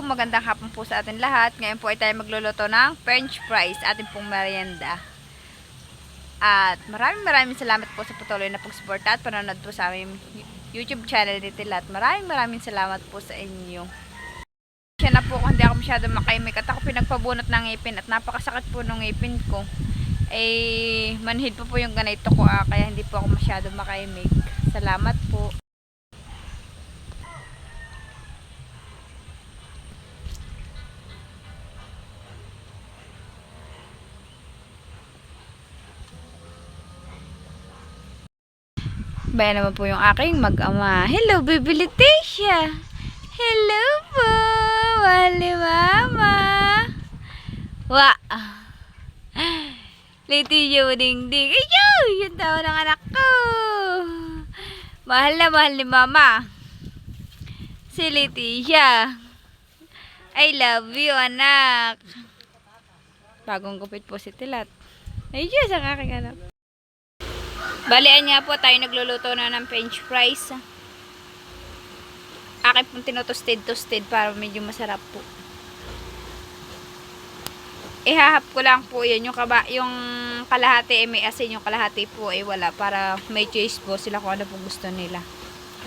Magandang hapon po sa atin lahat. Ngayon po ay tayo magluluto ng French fries, ating pong merienda. At maraming salamat po sa patuloy na pagsuporta at panonood po sa aming YouTube channel ni Tilat. Maraming salamat po sa inyo. Siya na po kung hindi ako masyadong makaimik at ako pinagpabunot ng ngipin at napakasakit po ng ngipin ko. Manhid po yung ganito ko kaya hindi po ako masyadong makaimik. Salamat po. Bayan naman po yung aking mag-ama. Hello, baby Leticia! Hello po! Mahal ni Mama! Wa! Leticia mo ding-ding. Ayaw! Yung tao ng anak ko! Mahal na mahal ni Mama. Si Leticia. I love you, anak. Bagong gupit po si Tilat. Ay, Diyos ang aking anak. Balian nga po tayo nagluluto na ng French fries. Akin pong tinutosted para medyo masarap po. Ihahap ko lang po yan. Yung kalahati ay may asin. Yung kalahati po ay wala. Para may choice po sila kung ano po gusto nila.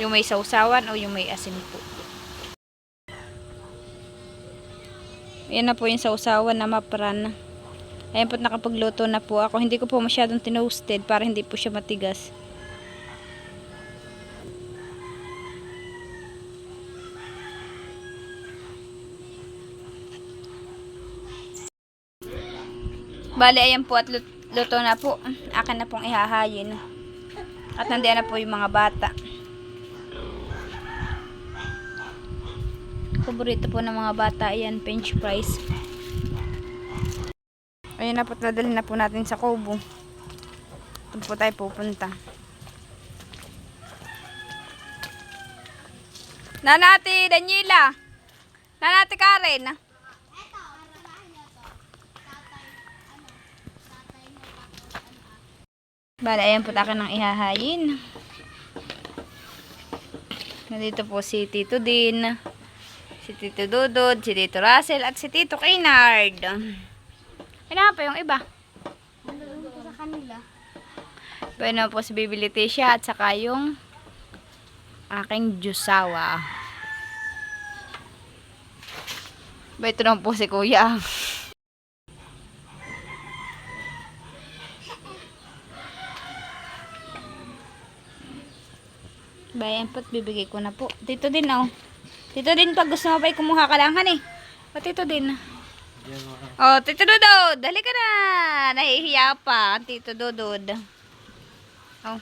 Yung may sausawan o yung may asin po. Yan na po yung sausawan na mapran. Ayan po, nakapagluto na po ako. Hindi ko po masyadong tinoasted para hindi po siya matigas. Bali, ayan po at luto na po. Akin na pong ihahayin. At nandiyan na po yung mga bata. Paborito po ng mga bata, ayan, French fries. Ayun na po, nadalhin na po natin sa kubo. Doon po tayo pupunta. Nanati Daniela. Nanati Karen. Bale, ayan po tayo ng ihahayin. Nandito po si Tito Din, si Tito Dudod, si Tito Russell, at si Tito Kaynard. Kailangan pa yung iba. Nandun ko sa kanila. Pwede po si Baby Leticia at saka yung aking jusawa. Ba, ito naman po si Kuya. Bayan po't bibigay ko na po. Tito Din, oh. Tito Din, pag gusto mo pa kumuha ka lang, han eh. O, Tito Din. Oh, Tito Dudod, dali ka na. Nahihiya pa ang Tito Dudod. Oh.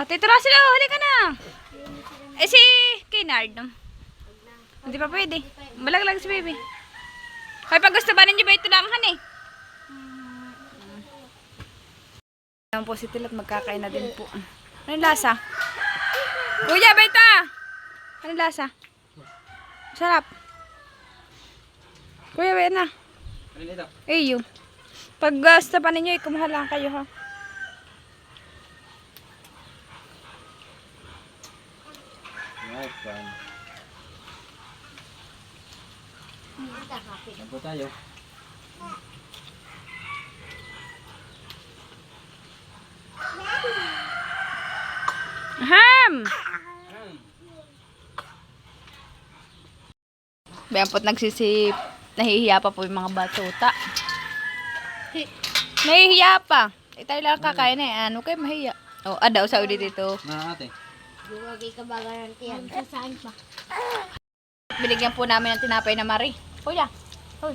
Tito Russell, oh, hali ka na. Si Kinard. Hindi pa pwede. Malaglag si baby. Kaya pag gusto ba ninyo ba ito lang, han eh. Ayan po si Tilat, magkakain na din po. Anong lasa? Kuya, baita! Anong lasa? Sarap. Kuya, bayan na. Iyo. Pag gusto pa ninyo, kumuha lang kayo, ha? Ano tayo? Ham! Bayan po't nahihiya pa po yung mga batuta. Nahihiya pa. Tayo lang kakain eh. Ano kayo mahiya? Oh, daw sa ulit dito. Na ate. Duwagay ka ba garantiyan? Saan pa? Binigyan po namin ng tinapay na Marie. Kuya. Hoy.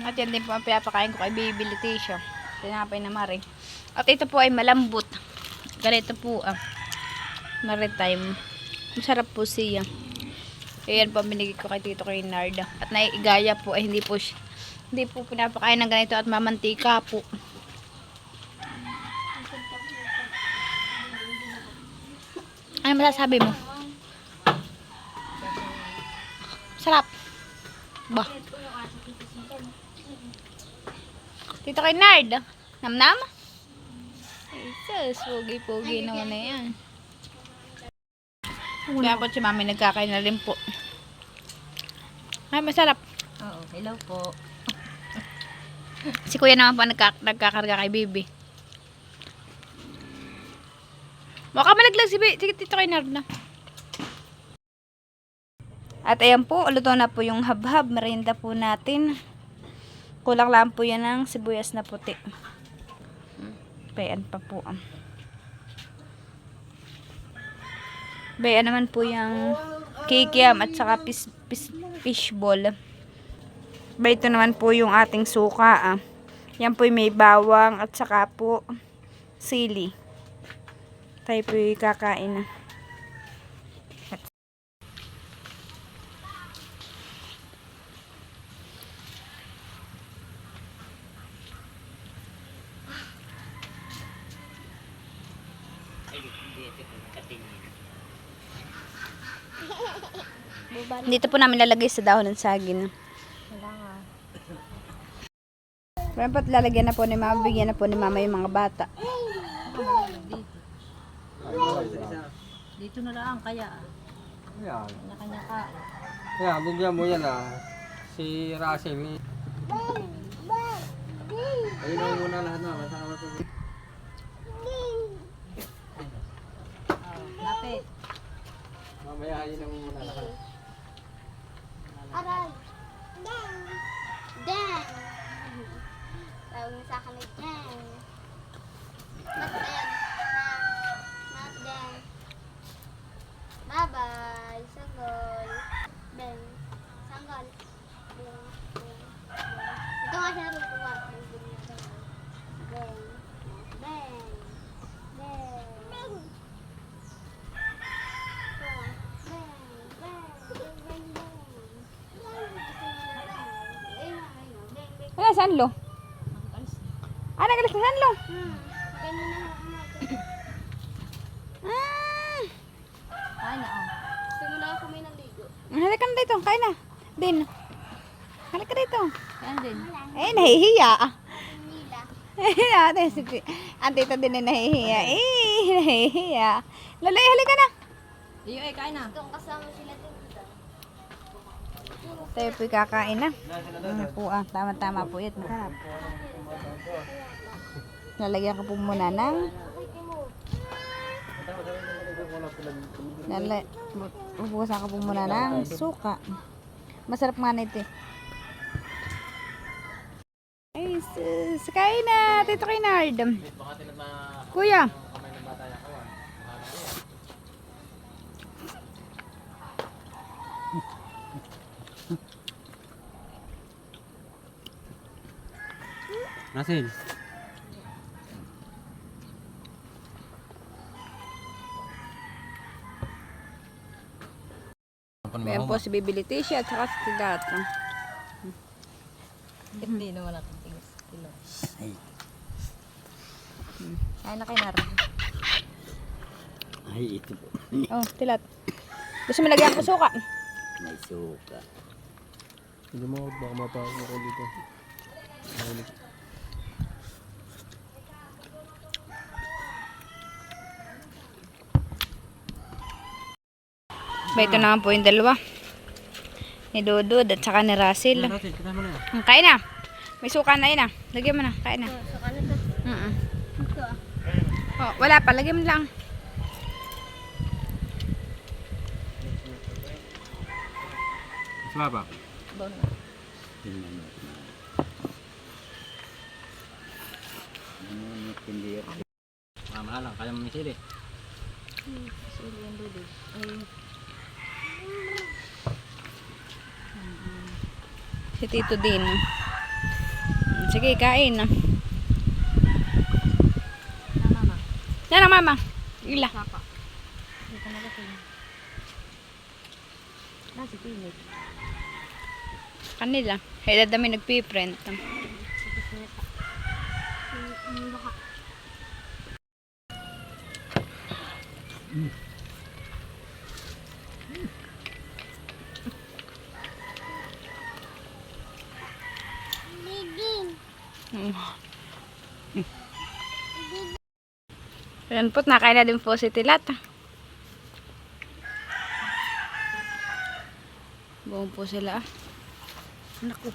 At yan din po ang pinapakain ko kay Baby Leticia. Tinapay na Marie. At ito po ay malambot. Ganito po maritime. Masarap po siya. Ayan po binigay ko kay Tito Kaynard. At naiigaya po ay hindi po pinapakain ng ganito at mamantika po. Ano masasabi mo? Sarap. Bah. Tito kay Nard. Namnam? Ay, sus. Pogi-pogi naman na yan. Kaya po si mami nagkakain na rin po. Ay, masarap. Oo, hello po. Si kuya naman po nagkakarga kay baby. Baka malaglag si Tito kay Nard na. At ayan po, luto na po yung habhab. Merienda po natin. Kulang lang po yan ng sibuyas na puti. Bayan pa po. Bayan naman po yung kikiam at saka fish ball. Ito naman po yung ating suka. Yan po may bawang at saka po sili. Tayo po yung kakain na. Dito po namin lalagay sa dahon ng saging. Meron po lalagyan na po ni mama, bigyan na po ni mama yung mga bata. Dito na lang kaya. Yan. Kanya-kanya ka. Yan, bigyan mo yan si Russell. Ayun na muna lahat na. Masama ko. Lapit. Mamaya ayun na muna lahat. Aray! Dang! Dang! Tawag mo sa akin na dang. Not dang. Not dang. Bye-bye. Sanggol. Dang. Sanggol. Dang. Dang. Dang. Ito nga siya natutuwa. Dang. Dang. Dang. Dang. Wala, saan lo? Ah, nagalis na saan lo? Ay na oh. Simula ako may naligo. Halika na dito, kain na. Din. Halika dito. Yan din. Eh, nahihiya. Nila. Ang tita din ay nahihiya. Nahihiya. Lalay, halika na. Iyo kain na. Itong kasama sila dito. Tayo po'y kakain na. Po tama-tama po yan. Masarap. Lalagyan ko po muna ng ubukasan ko po muna ng suka. Masarap nga nito eh. Ay, kain na. Tito kay Nard. Kuya. Russell. Ayan po si Bibi Leticia at saka si Tigato. Hindi naman natin tingis. Kilo. Kain na kay Nard. Ay, ito po. Oh, tilat. Gusto mo lagyan ko suka? May suka. Hindi mo baka mapasok ako dito. Ito naman po yung dalawa. Ni Dudud at saka ni Russell. Russell, kita mo na. Kain na. May suka na yun ah. Lagyan mo na. Kain na. Suka na to. Ito ah. Oh, wala pa. Lagyan mo lang. Mas ba? Bon. Mahal lang, kaya mo misili. Sili ang dudod. Si Tito din. Sige, kain na. Tama ba? Yan na mama. Ila. Sapa. Hindi ka nagatin. Nasi pilit. Kanila. Kaya dami nagpiprint. Baka. Ayan po, nakain na din po si Tilat. Buong po sila. Naku.